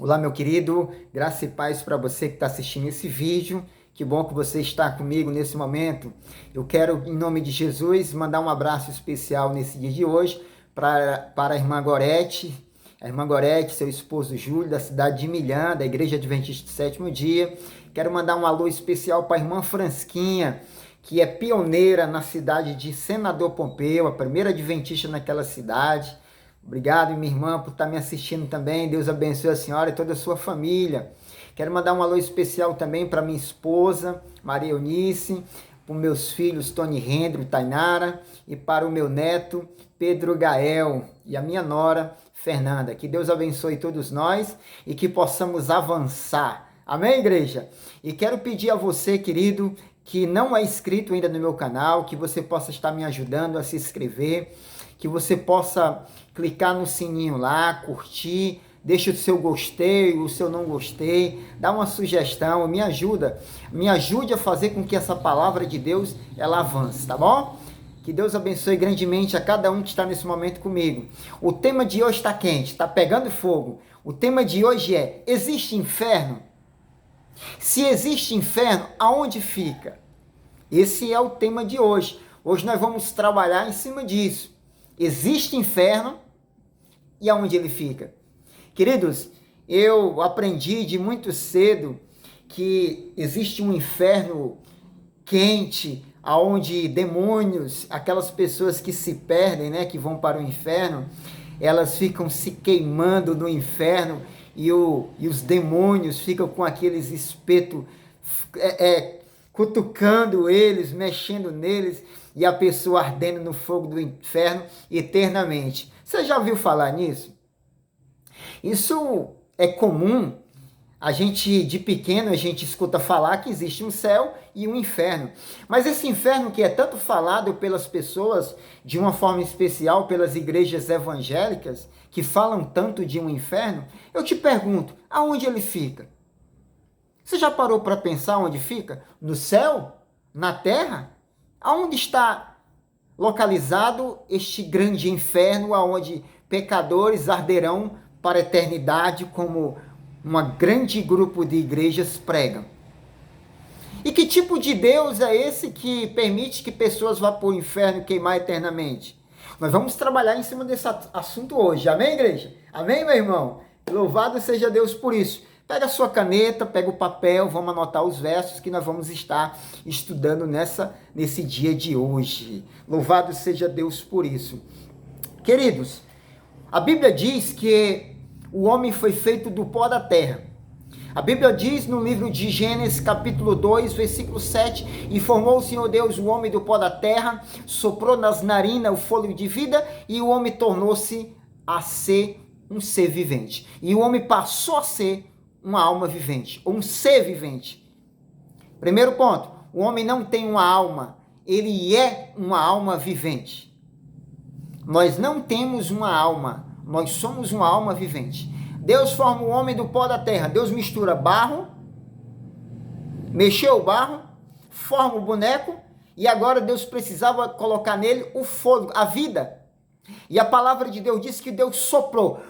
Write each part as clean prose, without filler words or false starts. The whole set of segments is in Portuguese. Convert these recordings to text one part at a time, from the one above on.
Olá, meu querido, graça e paz para você que está assistindo esse vídeo. Que bom que você está comigo nesse momento. Eu quero, em nome de Jesus, mandar um abraço especial nesse dia de hoje para a irmã Gorete, seu esposo Júlio, da cidade de Milhã, da Igreja Adventista do Sétimo Dia. Quero mandar um alô especial para a irmã Fransquinha, que é pioneira na cidade de Senador Pompeu, a primeira adventista naquela cidade. Obrigado, minha irmã, por estar me assistindo também. Deus abençoe a senhora e toda a sua família. Quero mandar um alô especial também para minha esposa, Maria Eunice, para os meus filhos, Tony Hendro e Tainara, e para o meu neto, Pedro Gael, e a minha nora, Fernanda. Que Deus abençoe todos nós e que possamos avançar. Amém, igreja? E quero pedir a você, querido, que não é inscrito ainda no meu canal, que você possa estar me ajudando a se inscrever, que você possa clicar no sininho lá, curtir, deixa o seu gostei, o seu não gostei, dá uma sugestão, me ajude a fazer com que essa palavra de Deus, ela avance, tá bom? Que Deus abençoe grandemente a cada um que está nesse momento comigo. O tema de hoje está quente, está pegando fogo. O tema de hoje é: existe inferno? Se existe inferno, aonde fica? Esse é o tema de hoje. Hoje nós vamos trabalhar em cima disso. Existe inferno e aonde ele fica? Queridos, eu aprendi de muito cedo que existe um inferno quente, aonde demônios, aquelas pessoas que se perdem, né, que vão para o inferno, elas ficam se queimando no inferno e os demônios ficam com aqueles espetos cutucando eles, mexendo neles, e a pessoa ardendo no fogo do inferno eternamente. Você já ouviu falar nisso? Isso é comum. A gente, de pequeno, a gente escuta falar que existe um céu e um inferno. Mas esse inferno que é tanto falado pelas pessoas, de uma forma especial pelas igrejas evangélicas, que falam tanto de um inferno, eu te pergunto, aonde ele fica? Você já parou para pensar onde fica? No céu? Na terra? Aonde está localizado este grande inferno, aonde pecadores arderão para a eternidade, como um grande grupo de igrejas pregam? E que tipo de Deus é esse que permite que pessoas vá para o inferno queimar eternamente? Nós vamos trabalhar em cima desse assunto hoje. Amém, igreja? Amém, meu irmão? Louvado seja Deus por isso. Pega a sua caneta, pega o papel, vamos anotar os versos que nós vamos estar estudando nesse dia de hoje. Louvado seja Deus por isso. Queridos, a Bíblia diz que o homem foi feito do pó da terra. A Bíblia diz no livro de Gênesis, capítulo 2, versículo 7, e formou o Senhor Deus o homem do pó da terra, soprou nas narinas o fôlego de vida, e o homem tornou-se a ser um ser vivente. E o homem passou a ser uma alma vivente, ou um ser vivente. Primeiro ponto, o homem não tem uma alma, ele é uma alma vivente. Nós não temos uma alma, nós somos uma alma vivente. Deus forma o homem do pó da terra, Deus mistura barro, mexeu o barro, forma o boneco, e agora Deus precisava colocar nele o fogo, a vida. E a palavra de Deus diz que Deus soprou.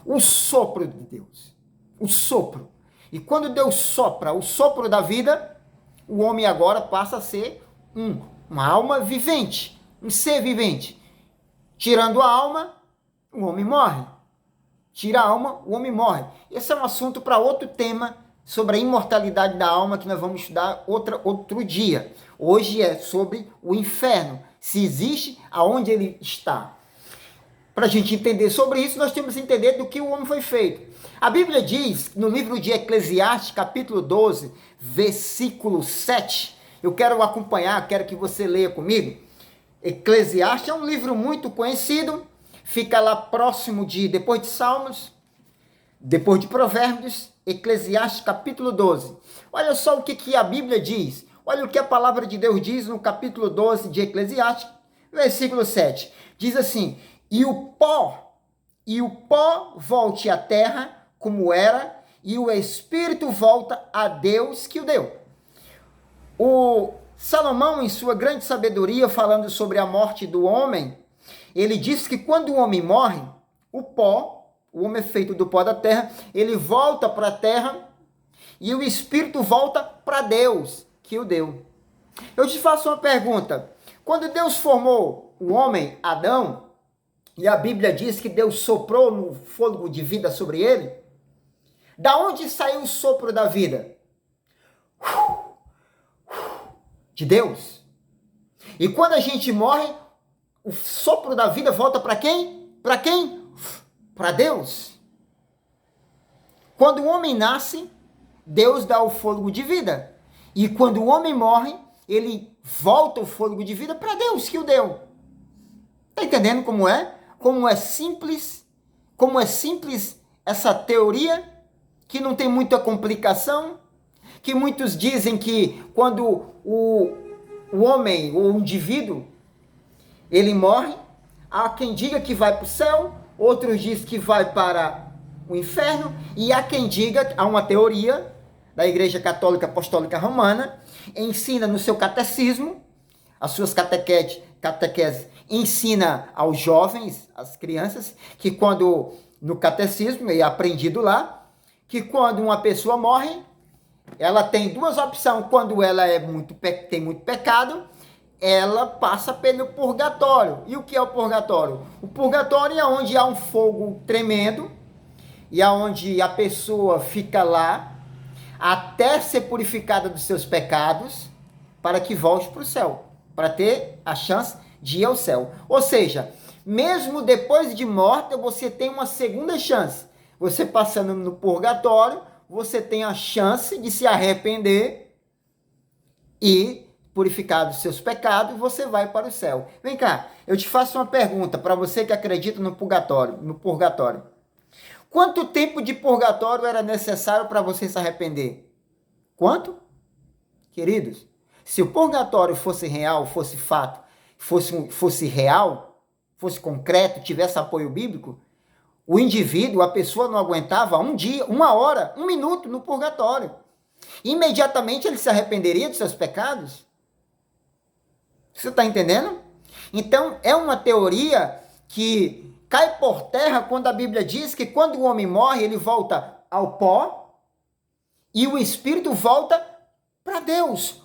O sopro de Deus. O sopro. E quando Deus sopra o sopro da vida, o homem agora passa a ser uma alma vivente, um ser vivente. Tirando a alma, o homem morre. Tira a alma, o homem morre. Esse é um assunto para outro tema, sobre a imortalidade da alma, que nós vamos estudar outro dia. Hoje é sobre o inferno. Se existe, aonde ele está. Para a gente entender sobre isso, nós temos que entender do que o homem foi feito. A Bíblia diz, no livro de Eclesiastes, capítulo 12, versículo 7, eu quero acompanhar, quero que você leia comigo. Eclesiastes é um livro muito conhecido, fica lá próximo depois de Salmos, depois de Provérbios, Eclesiastes, capítulo 12. Olha só o que a Bíblia diz, olha o que a palavra de Deus diz no capítulo 12 de Eclesiastes, versículo 7. Diz assim: e o pó volte à terra como era, e o espírito volta a Deus que o deu. O Salomão, em sua grande sabedoria, falando sobre a morte do homem, ele diz que quando o homem morre, o pó o homem é feito do pó da terra, ele volta para a terra e o espírito volta para Deus, que o deu. Eu te faço uma pergunta. Quando Deus formou o homem, Adão, e a Bíblia diz que Deus soprou no fôlego de vida sobre ele, da onde saiu o sopro da vida? De Deus. E quando a gente morre, o sopro da vida volta para quem? Para quem? Para Deus. Quando o homem nasce, Deus dá o fôlego de vida. E quando o homem morre, ele volta o fôlego de vida para Deus que o deu. Está entendendo como é? Como é simples essa teoria, que não tem muita complicação, que muitos dizem que quando o homem, ou o indivíduo, ele morre, há quem diga que vai para o céu, outros dizem que vai para o inferno, e há quem diga, há uma teoria da Igreja Católica Apostólica Romana, ensina no seu catecismo, as suas catequeses, ensina aos jovens, às crianças, que quando, no catecismo, é aprendido lá, que quando uma pessoa morre, ela tem duas opções. Quando ela tem muito pecado, ela passa pelo purgatório. E o que é o purgatório? O purgatório é onde há um fogo tremendo, e aonde a pessoa fica lá até ser purificada dos seus pecados, para que volte para o céu, para ter a chance de ir ao céu. Ou seja, mesmo depois de morta, você tem uma segunda chance. Você passando no purgatório, você tem a chance de se arrepender e, purificar dos seus pecados, você vai para o céu. Vem cá, eu te faço uma pergunta para você que acredita no purgatório. Quanto tempo de purgatório era necessário para você se arrepender? Quanto? Queridos, se o purgatório fosse real, fosse fato, fosse real, fosse concreto, tivesse apoio bíblico, o indivíduo, a pessoa não aguentava um dia, uma hora, um minuto no purgatório. Imediatamente ele se arrependeria dos seus pecados. Você está entendendo? Então, é uma teoria que cai por terra quando a Bíblia diz que quando o homem morre, ele volta ao pó e o espírito volta para Deus.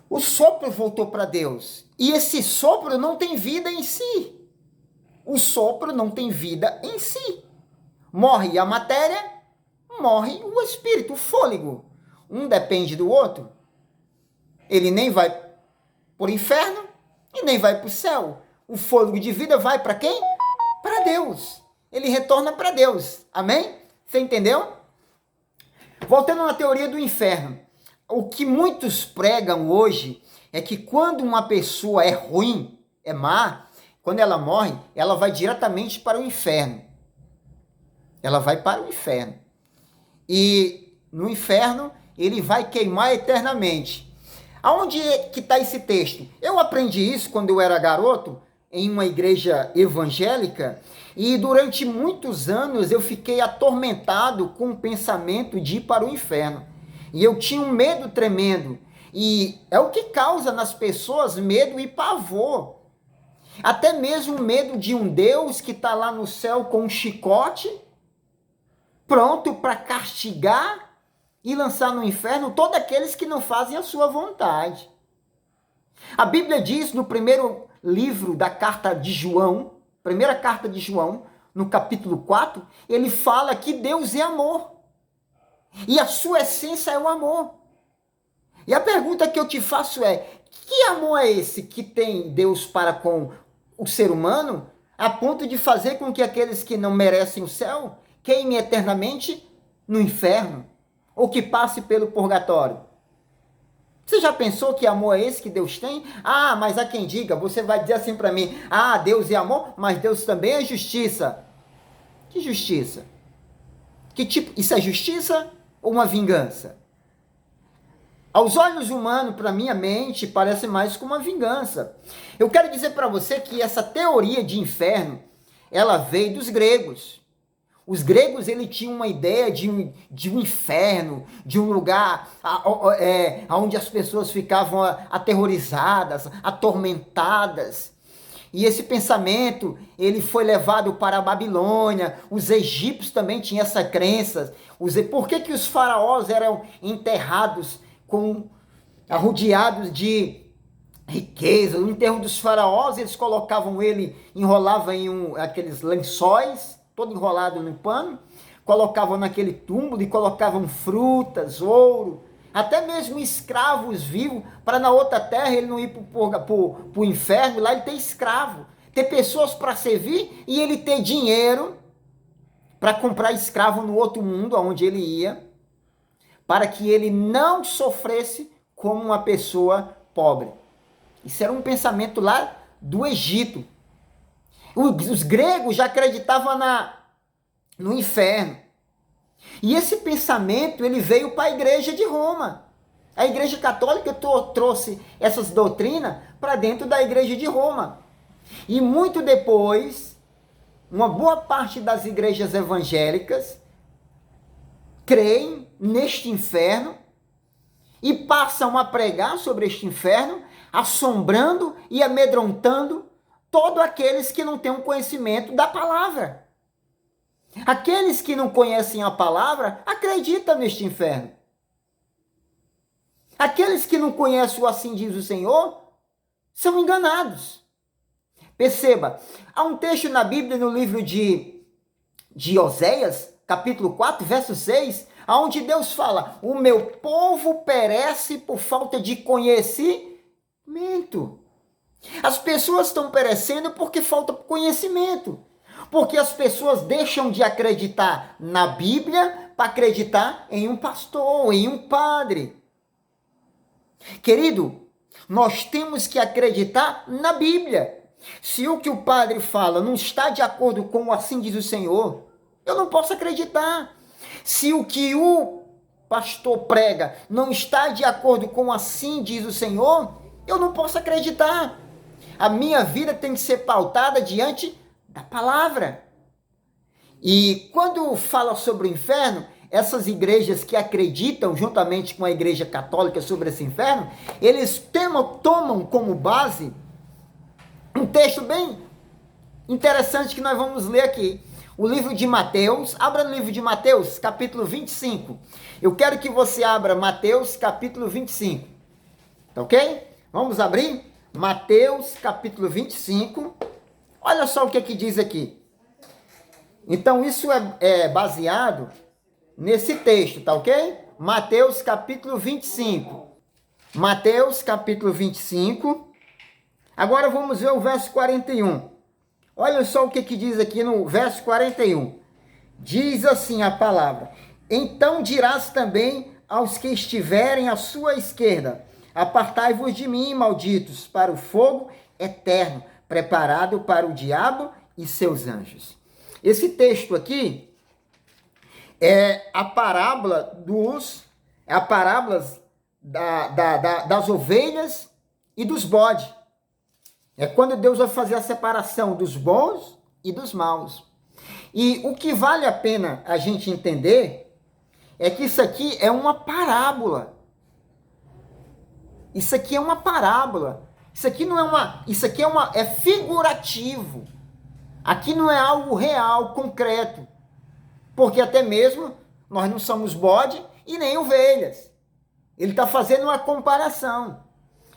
O sopro voltou para Deus. E esse sopro não tem vida em si. O sopro não tem vida em si. Morre a matéria, morre o espírito, o fôlego. Um depende do outro. Ele nem vai para o inferno e nem vai para o céu. O fôlego de vida vai para quem? Para Deus. Ele retorna para Deus. Amém? Você entendeu? Voltando na teoria do inferno. O que muitos pregam hoje é que quando uma pessoa é ruim, é má, quando ela morre, ela vai diretamente para o inferno. Ela vai para o inferno. E no inferno, ele vai queimar eternamente. Aonde que está esse texto? Eu aprendi isso quando eu era garoto, em uma igreja evangélica, e durante muitos anos eu fiquei atormentado com o pensamento de ir para o inferno. E eu tinha um medo tremendo. E é o que causa nas pessoas medo e pavor. Até mesmo medo de um Deus que está lá no céu com um chicote, pronto para castigar e lançar no inferno todos aqueles que não fazem a sua vontade. A Bíblia diz no primeiro livro da carta de João, primeira carta de João, no capítulo 4, ele fala que Deus é amor. E a sua essência é o amor. E a pergunta que eu te faço é, que amor é esse que tem Deus para com o ser humano, a ponto de fazer com que aqueles que não merecem o céu queimem eternamente no inferno, ou que passe pelo purgatório? Você já pensou que amor é esse que Deus tem? Ah, mas há quem diga, você vai dizer assim para mim, ah, Deus é amor, mas Deus também é justiça. Que justiça? Que tipo? Isso é justiça ou uma vingança? Aos olhos humanos, para minha mente, parece mais como uma vingança. Eu quero dizer para você que essa teoria de inferno, ela veio dos gregos. Os gregos, ele tinham uma ideia de um inferno, de um lugar onde as pessoas ficavam aterrorizadas, atormentadas. E esse pensamento, ele foi levado para a Babilônia. Os egípcios também tinham essa crença. Por que os faraós eram enterrados arrodeados de riqueza? No enterro dos faraós, eles colocavam ele, enrolavam em aqueles lençóis, todo enrolado no pano, colocavam naquele túmulo e colocavam frutas, ouro, até mesmo escravos vivos, para na outra terra ele não ir para o inferno, lá ele ter escravo, ter pessoas para servir e ele ter dinheiro para comprar escravo no outro mundo, onde ele ia, para que ele não sofresse como uma pessoa pobre. Isso era um pensamento lá do Egito. Os gregos já acreditavam no inferno. E esse pensamento, ele veio para a igreja de Roma. A igreja católica trouxe essas doutrinas para dentro da igreja de Roma. E muito depois, uma boa parte das igrejas evangélicas creem neste inferno e passam a pregar sobre este inferno, assombrando e amedrontando todos aqueles que não têm um conhecimento da palavra. Aqueles que não conhecem a palavra acreditam neste inferno. Aqueles que não conhecem o assim diz o Senhor são enganados. Perceba, há um texto na Bíblia, no livro de Oséias, capítulo 4, verso 6, onde Deus fala: o meu povo perece por falta de conhecimento. As pessoas estão perecendo porque falta conhecimento. Porque as pessoas deixam de acreditar na Bíblia para acreditar em um pastor, em um padre. Querido, nós temos que acreditar na Bíblia. Se o que o padre fala não está de acordo com o assim diz o Senhor, eu não posso acreditar. Se o que o pastor prega não está de acordo com o assim diz o Senhor, eu não posso acreditar. A minha vida tem que ser pautada diante da palavra. E quando fala sobre o inferno, essas igrejas que acreditam juntamente com a igreja católica sobre esse inferno, eles tomam como base um texto bem interessante que nós vamos ler aqui. O livro de Mateus, abra no livro de Mateus, capítulo 25. Eu quero que você abra Mateus, capítulo 25. Tá ok? Vamos abrir? Mateus, capítulo 25. Olha só o que diz aqui. Então, isso é baseado nesse texto, tá ok? Mateus, capítulo 25. Mateus, capítulo 25. Agora vamos ver o verso 41. Olha só o que diz aqui no verso 41. Diz assim a palavra: então dirás também aos que estiverem à sua esquerda: apartai-vos de mim, malditos, para o fogo eterno, preparado para o diabo e seus anjos. Esse texto aqui é a parábola das ovelhas e dos bodes. É quando Deus vai fazer a separação dos bons e dos maus. E o que vale a pena a gente entender é que isso aqui é uma parábola. Isso aqui é uma parábola. Isso aqui não é é figurativo. Aqui não é algo real, concreto. Porque até mesmo nós não somos bode e nem ovelhas. Ele está fazendo uma comparação.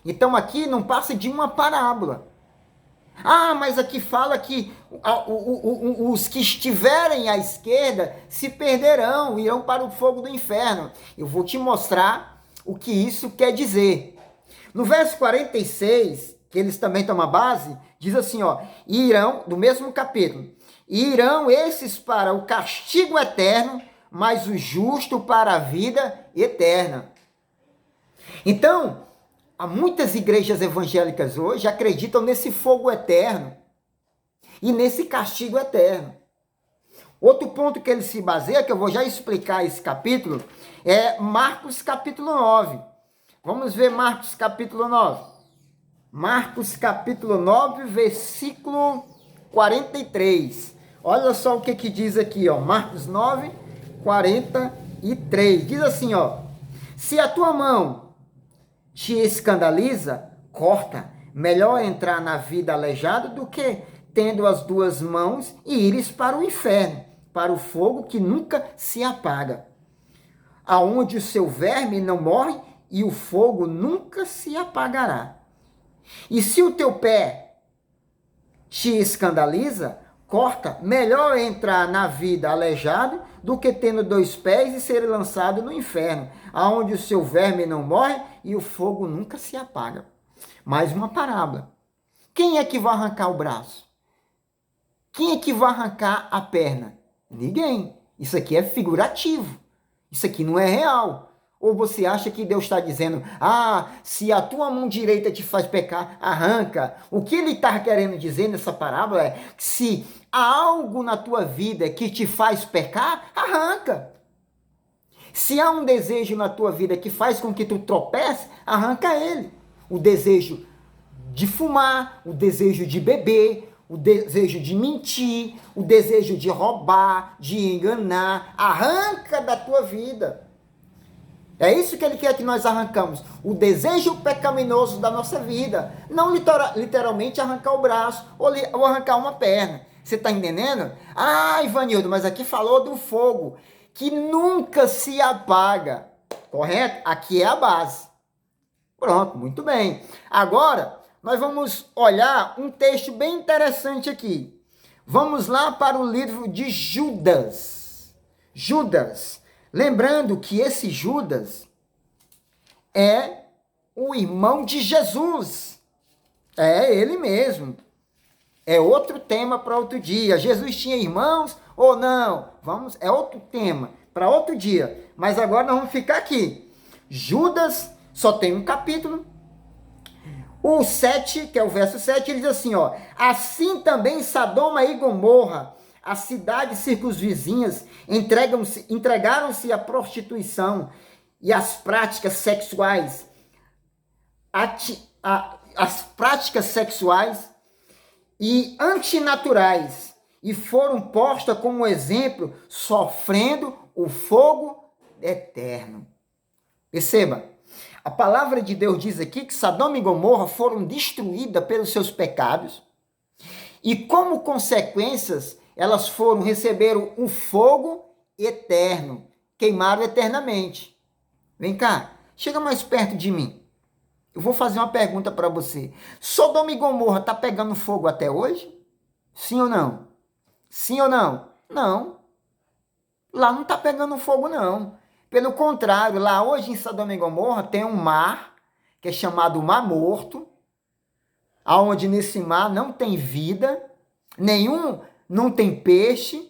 Então aqui não passa de uma parábola. Ah, mas aqui fala que os que estiverem à esquerda se perderão, irão para o fogo do inferno. Eu vou te mostrar o que isso quer dizer. No verso 46, que eles também tomam a base, diz assim, ó: irão, do mesmo capítulo, irão esses para o castigo eterno, mas o justo para a vida eterna. Então, há muitas igrejas evangélicas hoje que acreditam nesse fogo eterno e nesse castigo eterno. Outro ponto que ele se baseia, que eu vou já explicar esse capítulo, é Marcos capítulo 9. Vamos ver Marcos capítulo 9. Marcos capítulo 9, versículo 43. Olha só o que diz aqui, ó. Marcos 9, 43. Diz assim, ó: se a tua mão te escandaliza, corta, melhor entrar na vida aleijado do que tendo as duas mãos e ires para o inferno, para o fogo que nunca se apaga, aonde o seu verme não morre e o fogo nunca se apagará. E se o teu pé te escandaliza, corta, melhor entrar na vida aleijado do que tendo 2 pés e ser lançado no inferno, aonde o seu verme não morre e o fogo nunca se apaga. Mais uma parábola. Quem é que vai arrancar o braço? Quem é que vai arrancar a perna? Ninguém. Isso aqui é figurativo. Isso aqui não é real. Ou você acha que Deus está dizendo, se a tua mão direita te faz pecar, arranca. O que ele está querendo dizer nessa parábola é que se há algo na tua vida que te faz pecar, arranca. Se há um desejo na tua vida que faz com que tu tropece, arranca ele. O desejo de fumar, o desejo de beber, o desejo de mentir, o desejo de roubar, de enganar, arranca da tua vida. É isso que ele quer que nós arrancamos, o desejo pecaminoso da nossa vida. Não literalmente arrancar o braço ou arrancar uma perna. Você está entendendo? Ivanildo, mas aqui falou do fogo, que nunca se apaga. Correto? Aqui é a base. Pronto, muito bem. Agora, nós vamos olhar um texto bem interessante aqui. Vamos lá para o livro de Judas. Judas. Lembrando que esse Judas é o irmão de Jesus. É ele mesmo. É outro tema para outro dia. Jesus tinha irmãos ou não? É outro tema para outro dia. Mas agora nós vamos ficar aqui. Judas só tem um capítulo. O 7, que é o verso 7, ele diz assim, assim também Sodoma e Gomorra, as cidades circunvizinhas, entregaram-se à prostituição e às práticas sexuais, as práticas sexuais e antinaturais, e foram postas como exemplo, sofrendo o fogo eterno. Perceba, a palavra de Deus diz aqui que Sodoma e Gomorra foram destruídas pelos seus pecados, e como consequências, elas receberam o fogo eterno, queimaram eternamente. Vem cá, chega mais perto de mim. Eu vou fazer uma pergunta para você. Sodoma e Gomorra está pegando fogo até hoje? Sim ou não? Sim ou não? Não. Lá não está pegando fogo, não. Pelo contrário, lá hoje em Sodoma e Gomorra tem um mar, que é chamado Mar Morto, onde nesse mar não tem vida, não tem peixe.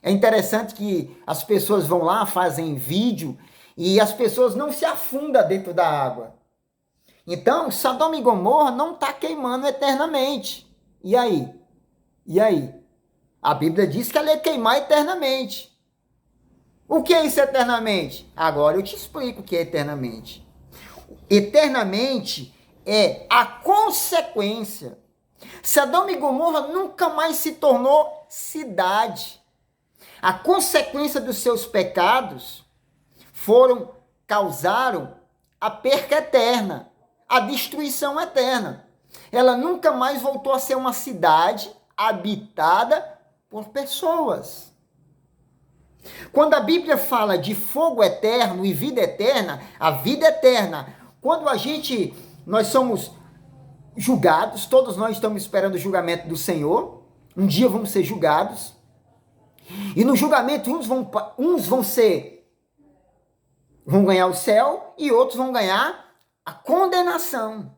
É interessante que as pessoas vão lá, fazem vídeo, e as pessoas não se afundam dentro da água. Então, Sodoma e Gomorra não está queimando eternamente. E aí? E aí? A Bíblia diz que ela ia queimar eternamente. O que é isso eternamente? Agora eu te explico o que é eternamente. Eternamente é a consequência. Sodoma e Gomorra nunca mais se tornou cidade. A consequência dos seus pecados causaram a perca eterna, a destruição eterna. Ela nunca mais voltou a ser uma cidade habitada por pessoas. Quando a Bíblia fala de fogo eterno e vida eterna, a vida eterna, quando nós somos julgados, todos nós estamos esperando o julgamento do Senhor, um dia vamos ser julgados, e no julgamento uns vão ganhar o céu e outros vão ganhar a condenação,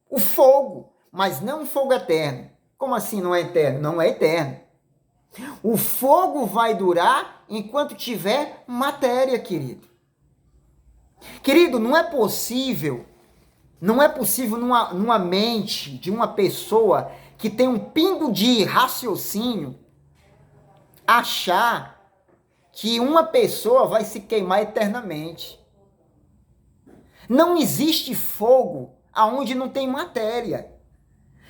o fogo, mas não o fogo eterno. Como assim não é eterno? Não é eterno. O fogo vai durar enquanto tiver matéria, querido. Querido, não é possível numa mente de uma pessoa que tem um pingo de raciocínio achar que uma pessoa vai se queimar eternamente. Não existe fogo aonde não tem matéria.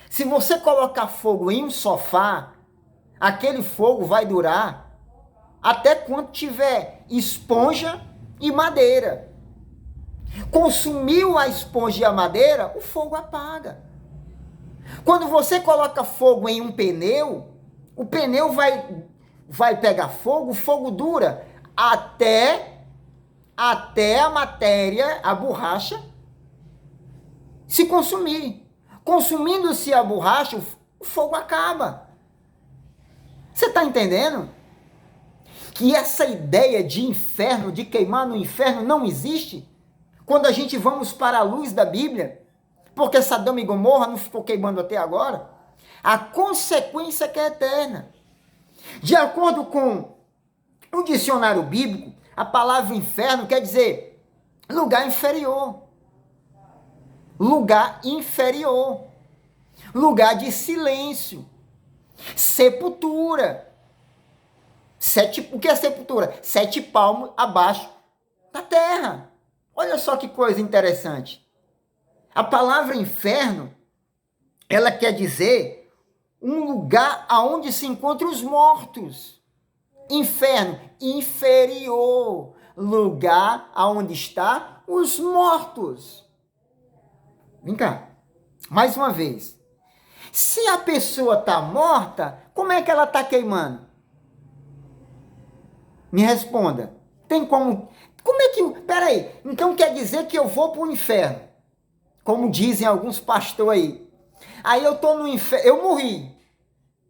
Se você colocar fogo em um sofá, aquele fogo vai durar até quando tiver esponja e madeira. Consumiu a esponja e a madeira, o fogo apaga. Quando você coloca fogo em um pneu, o pneu vai pegar fogo, o fogo dura até a matéria, a borracha, se consumir. Consumindo-se a borracha, o fogo acaba. Você está entendendo? Que essa ideia de inferno, de queimar no inferno, não existe quando a gente vamos para a luz da Bíblia, porque Sodoma e Gomorra não ficou queimando até agora. A consequência é que é eterna. De acordo com o dicionário bíblico, a palavra inferno quer dizer lugar inferior. Lugar inferior. Lugar de silêncio. Sepultura. O que é sepultura? 7 palmos abaixo da terra. Olha só que coisa interessante. A palavra inferno, ela quer dizer um lugar aonde se encontram os mortos. Inferno, inferior, lugar aonde está os mortos. Vem cá, mais uma vez. Se a pessoa está morta, como é que ela está queimando? Me responda. Tem como... Como é que... Peraí, então quer dizer que eu vou para o inferno? Como dizem alguns pastores aí. Aí eu estou no inferno, eu morri.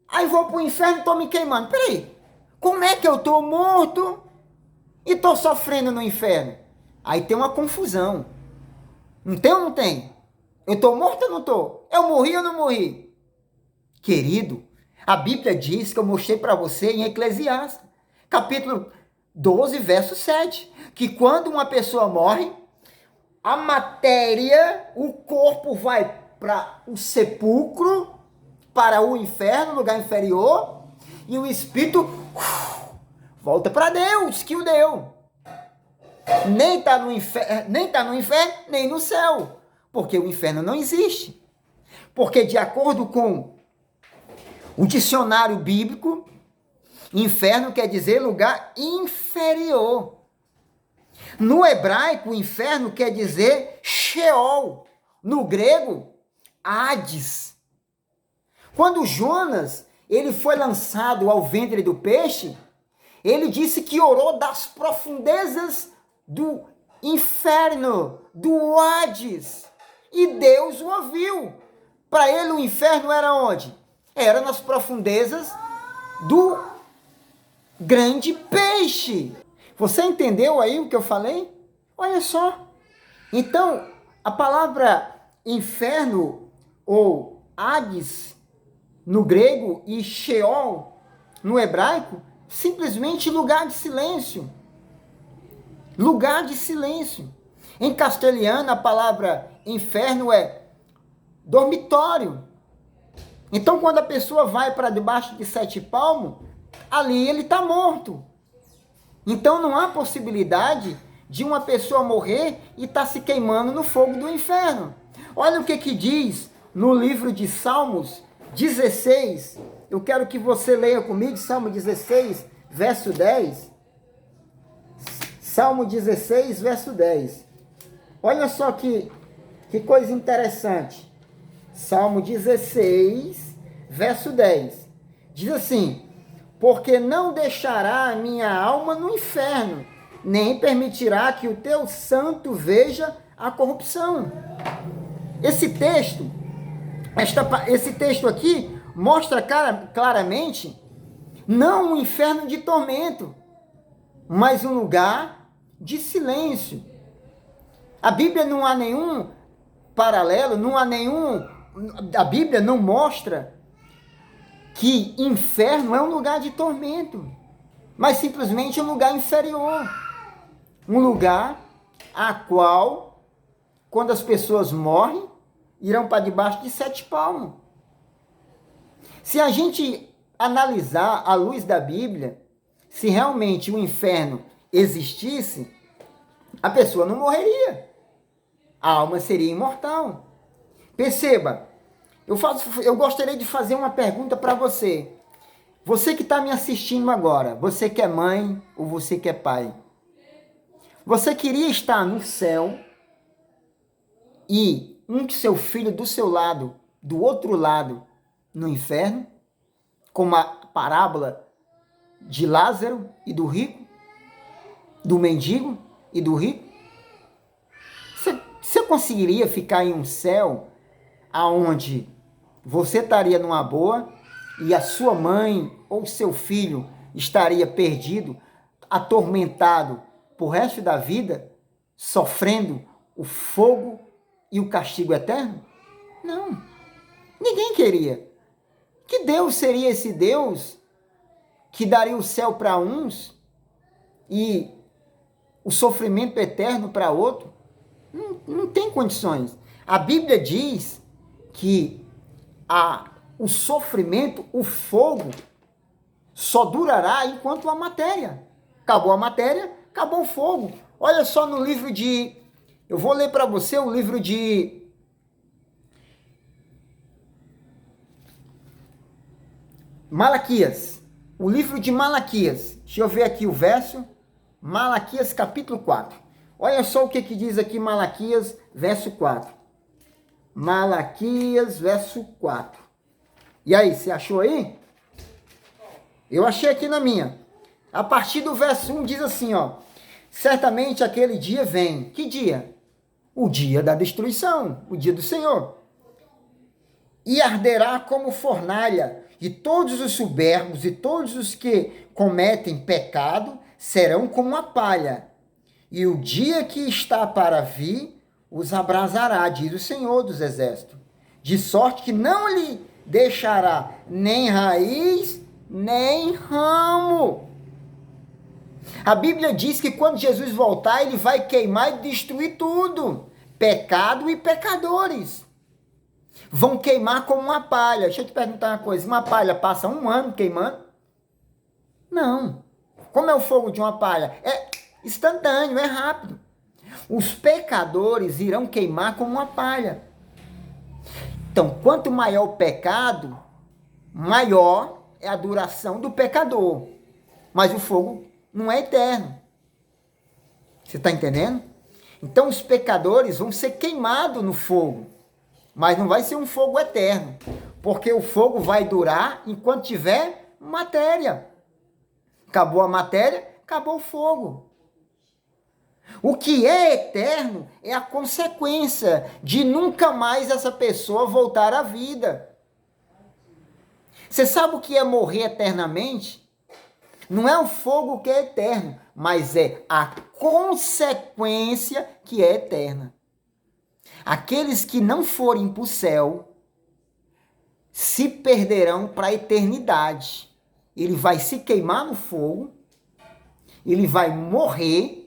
Aí vou para o inferno e estou me queimando. Peraí, como é que eu estou morto e estou sofrendo no inferno? Aí tem uma confusão. Não tem ou não tem? Eu estou morto ou não estou? Eu morri ou não morri? Querido, a Bíblia diz que eu mostrei para você em Eclesiastes, capítulo 12, verso 7, que quando uma pessoa morre, a matéria, o corpo vai para o sepulcro, para o inferno, lugar inferior, e o espírito volta para Deus, que o deu. Nem está no inferno, nem no céu, porque o inferno não existe. Porque de acordo com o dicionário bíblico, inferno quer dizer lugar inferior. No hebraico, inferno quer dizer Sheol. No grego, Hades. Quando Jonas ele foi lançado ao ventre do peixe, ele disse que orou das profundezas do inferno, do Hades. E Deus o ouviu. Para ele o inferno era onde? Era nas profundezas do grande peixe. Você entendeu aí o que eu falei? Olha só. Então, a palavra inferno ou Hades no grego e Sheol no hebraico, simplesmente lugar de silêncio. Lugar de silêncio. Em castelhano, a palavra inferno é dormitório. Então, quando a pessoa vai para debaixo de 7 palmos, ali ele está morto. Então, não há possibilidade de uma pessoa morrer e estar se queimando no fogo do inferno. Olha o que diz no livro de Salmos 16. Eu quero que você leia comigo, Salmo 16, verso 10. Salmo 16, verso 10. Olha só que coisa interessante. Salmo 16, verso 10. Diz assim: porque não deixará a minha alma no inferno, nem permitirá que o teu santo veja a corrupção. Esse texto aqui mostra claramente não um inferno de tormento, mas um lugar de silêncio. A Bíblia não há nenhum paralelo, a Bíblia não mostra que inferno é um lugar de tormento, mas simplesmente um lugar inferior. Um lugar a qual, quando as pessoas morrem, irão para debaixo de 7 palmos. Se a gente analisar à luz da Bíblia, se realmente o inferno existisse, a pessoa não morreria. A alma seria imortal. Perceba, eu gostaria de fazer uma pergunta para você. Você que está me assistindo agora, você que é mãe ou você que é pai, você queria estar no céu e um seu filho do seu lado, do outro lado, no inferno, como a parábola de Lázaro e do rico, do mendigo e do rico? Você conseguiria ficar em um céu aonde você estaria numa boa e a sua mãe ou seu filho estaria perdido, atormentado por resto da vida, sofrendo o fogo e o castigo eterno? Não. Ninguém queria. Que Deus seria esse Deus que daria o céu para uns e o sofrimento eterno para outro? Não tem condições. A Bíblia diz que o sofrimento, o fogo, só durará enquanto a matéria. Acabou a matéria, acabou o fogo. Olha só no livro de... Eu vou ler para você o livro de... Malaquias. O livro de Malaquias. Deixa eu ver aqui o verso. Malaquias capítulo 4. Olha só o que diz aqui Malaquias, verso 4. Malaquias, verso 4. E aí, você achou aí? Eu achei aqui na minha. A partir do verso 1 diz assim, ó. Certamente aquele dia vem. Que dia? O dia da destruição, o dia do Senhor. E arderá como fornalha, e todos os soberbos e todos os que cometem pecado serão como a palha. E o dia que está para vir os abrasará, diz o Senhor dos Exércitos, de sorte que não lhe deixará nem raiz, nem ramo. A Bíblia diz que quando Jesus voltar, ele vai queimar e destruir tudo. Pecado e pecadores. Vão queimar como uma palha. Deixa eu te perguntar uma coisa. Uma palha passa um ano queimando? Não. Como é o fogo de uma palha? É instantâneo, é rápido. Os pecadores irão queimar como uma palha. Então, quanto maior o pecado, maior é a duração do pecador. Mas o fogo não é eterno. Você está entendendo? Então, os pecadores vão ser queimados no fogo. Mas não vai ser um fogo eterno. Porque o fogo vai durar enquanto tiver matéria. Acabou a matéria, acabou o fogo. O que é eterno é a consequência de nunca mais essa pessoa voltar à vida. Você sabe o que é morrer eternamente? Não é o fogo que é eterno, mas é a consequência que é eterna. Aqueles que não forem para o céu se perderão para a eternidade. Ele vai se queimar no fogo, ele vai morrer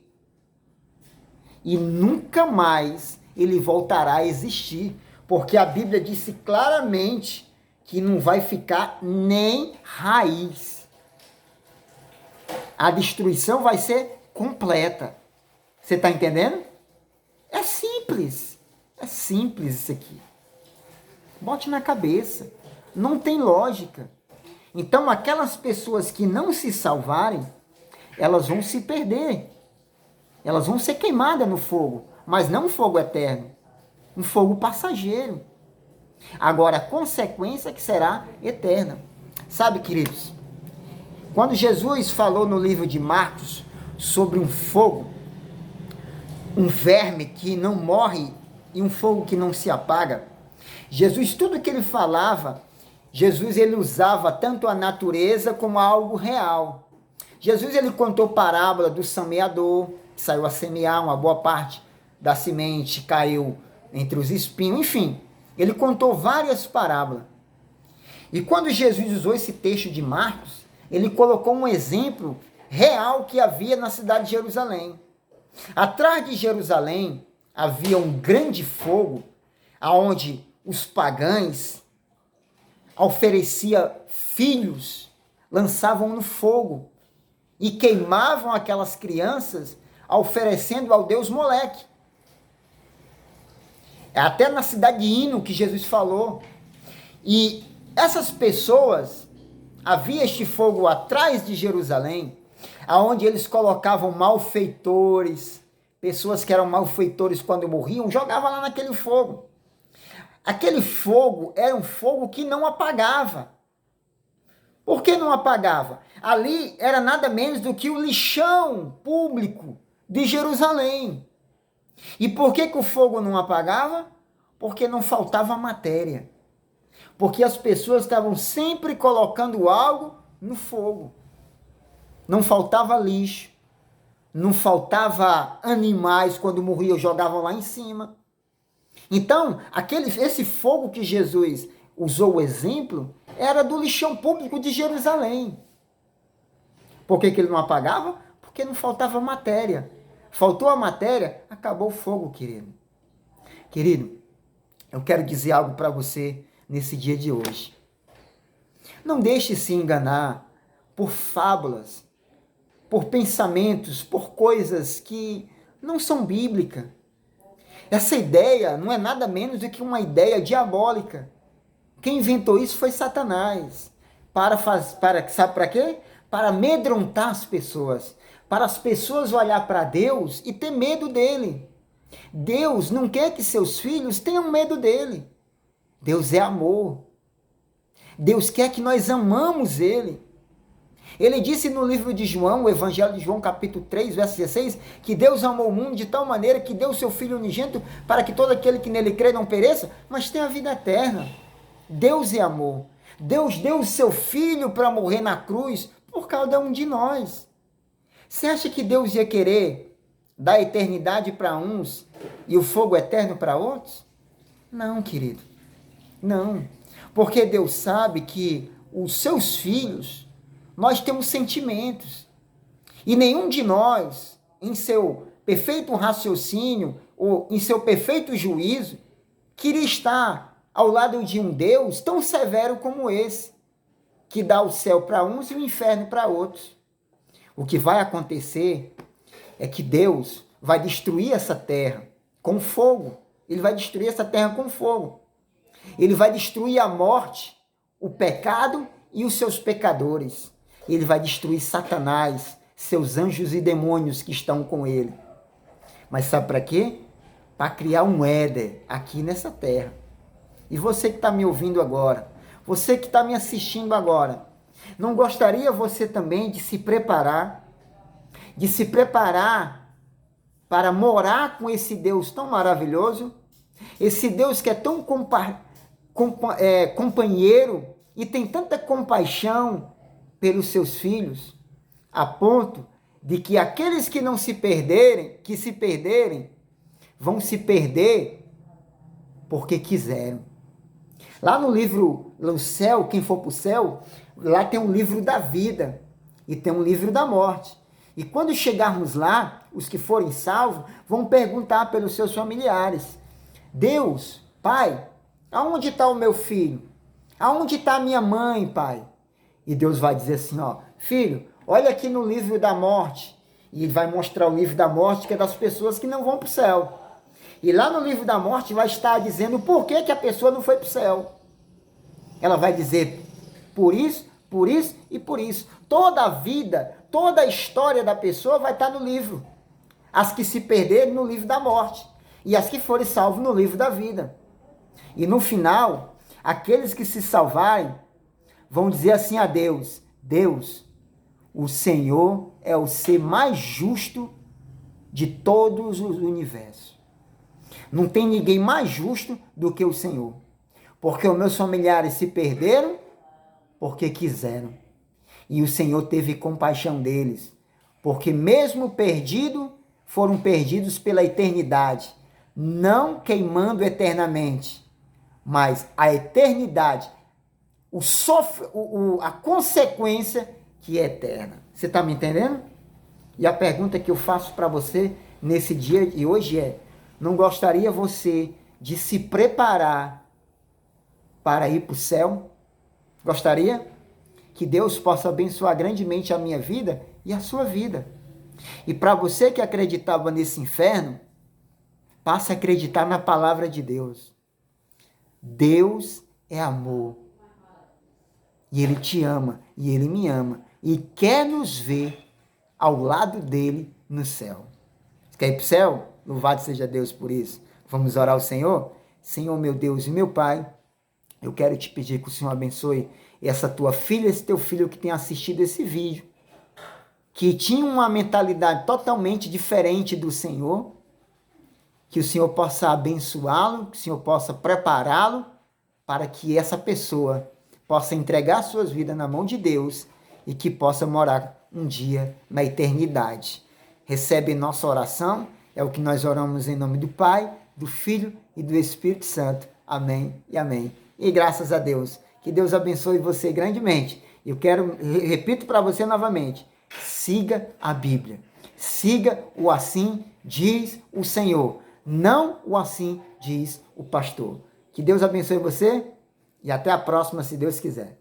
e nunca mais ele voltará a existir, porque a Bíblia disse claramente que não vai ficar nem raiz. A destruição vai ser completa. Você está entendendo? É simples isso aqui. Bote na cabeça. Não tem lógica. Então, aquelas pessoas que não se salvarem, elas vão se perder. Elas vão ser queimadas no fogo, mas não um fogo eterno, um fogo passageiro. Agora, a consequência que será eterna. Sabe, queridos, quando Jesus falou no livro de Marcos sobre um fogo, um verme que não morre e um fogo que não se apaga, Jesus, tudo que ele falava, Jesus ele usava tanto a natureza como algo real. Jesus ele contou parábola do semeador, que saiu a semear, uma boa parte da semente caiu entre os espinhos, enfim, ele contou várias parábolas. E quando Jesus usou esse texto de Marcos, ele colocou um exemplo real que havia na cidade de Jerusalém. Atrás de Jerusalém havia um grande fogo, aonde os pagãos ofereciam filhos, lançavam no fogo e queimavam aquelas crianças, oferecendo ao deus Moleque. É até na cidade de Hino que Jesus falou. E essas pessoas, havia este fogo atrás de Jerusalém, aonde eles colocavam malfeitores, pessoas que eram malfeitores quando morriam, jogavam lá naquele fogo. Aquele fogo era um fogo que não apagava. Por que não apagava? Ali era nada menos do que o lixão público de Jerusalém. E por que o fogo não apagava? Porque não faltava matéria. Porque as pessoas estavam sempre colocando algo no fogo. Não faltava lixo. Não faltava animais, quando morriam, jogavam lá em cima. Então, esse fogo que Jesus usou o exemplo, era do lixão público de Jerusalém. Por que ele não apagava? Porque não faltava matéria. Faltou a matéria, acabou o fogo, querido. Querido, eu quero dizer algo para você nesse dia de hoje. Não deixe se enganar por fábulas, por pensamentos, por coisas que não são bíblicas. Essa ideia não é nada menos do que uma ideia diabólica. Quem inventou isso foi Satanás. Sabe para quê? Para amedrontar as pessoas. Para as pessoas olhar para Deus e ter medo dele. Deus não quer que seus filhos tenham medo dele. Deus é amor. Deus quer que nós amamos ele. Ele disse no livro de João, o Evangelho de João, capítulo 3, verso 16, que Deus amou o mundo de tal maneira que deu o seu Filho unigênito para que todo aquele que nele crê não pereça, mas tenha a vida eterna. Deus é amor. Deus deu o seu Filho para morrer na cruz por cada um de nós. Você acha que Deus ia querer dar a eternidade para uns e o fogo eterno para outros? Não, querido. Não. Porque Deus sabe que os seus filhos, nós temos sentimentos. E nenhum de nós, em seu perfeito raciocínio, ou em seu perfeito juízo, queria estar ao lado de um Deus tão severo como esse, que dá o céu para uns e o inferno para outros. O que vai acontecer é que Deus vai destruir essa terra com fogo. Ele vai destruir essa terra com fogo. Ele vai destruir a morte, o pecado e os seus pecadores. Ele vai destruir Satanás, seus anjos e demônios que estão com ele. Mas sabe para quê? Para criar um Éden aqui nessa terra. E você que está me ouvindo agora, você que está me assistindo agora, não gostaria você também de se preparar para morar com esse Deus tão maravilhoso, esse Deus que é tão companheiro e tem tanta compaixão pelos seus filhos, a ponto de que aqueles que não se perderem, vão se perder porque quiseram. Lá no livro, no céu, quem for para o céu, lá tem um livro da vida e tem um livro da morte. E quando chegarmos lá, os que forem salvos vão perguntar pelos seus familiares: Deus, Pai, aonde está o meu filho? Aonde está a minha mãe, Pai? E Deus vai dizer assim, filho, olha aqui no livro da morte. E vai mostrar o livro da morte, que é das pessoas que não vão para o céu. E lá no livro da morte vai estar dizendo por que a pessoa não foi para o céu. Ela vai dizer por isso e por isso. Toda a vida, toda a história da pessoa vai estar no livro. As que se perderem no livro da morte. E as que forem salvos no livro da vida. E no final, aqueles que se salvarem vão dizer assim a Deus: Deus, o Senhor é o ser mais justo de todos os universos. Não tem ninguém mais justo do que o Senhor. Porque os meus familiares se perderam porque quiseram. E o Senhor teve compaixão deles. Porque mesmo perdidos, foram perdidos pela eternidade. Não queimando eternamente, mas a eternidade, a consequência que é eterna. Você está me entendendo? E a pergunta que eu faço para você nesse dia de hoje é: não gostaria você de se preparar para ir para o céu? Gostaria? Que Deus possa abençoar grandemente a minha vida e a sua vida. E para você que acreditava nesse inferno, passe a acreditar na palavra de Deus. Deus é amor. E Ele te ama, e Ele me ama, e quer nos ver ao lado dele no céu. quer ir para o céu? Louvado seja Deus por isso. Vamos orar ao Senhor? Senhor, meu Deus e meu Pai, eu quero te pedir que o Senhor abençoe essa tua filha, esse teu filho que tem assistido esse vídeo, que tinha uma mentalidade totalmente diferente do Senhor, que o Senhor possa abençoá-lo, que o Senhor possa prepará-lo para que essa pessoa possa entregar suas vidas na mão de Deus e que possa morar um dia na eternidade. Recebe nossa oração, é o que nós oramos em nome do Pai, do Filho e do Espírito Santo. Amém e amém. E graças a Deus, que Deus abençoe você grandemente. Eu repito para você novamente, siga a Bíblia. Siga o assim diz o Senhor, não o assim diz o pastor. Que Deus abençoe você e até a próxima, se Deus quiser.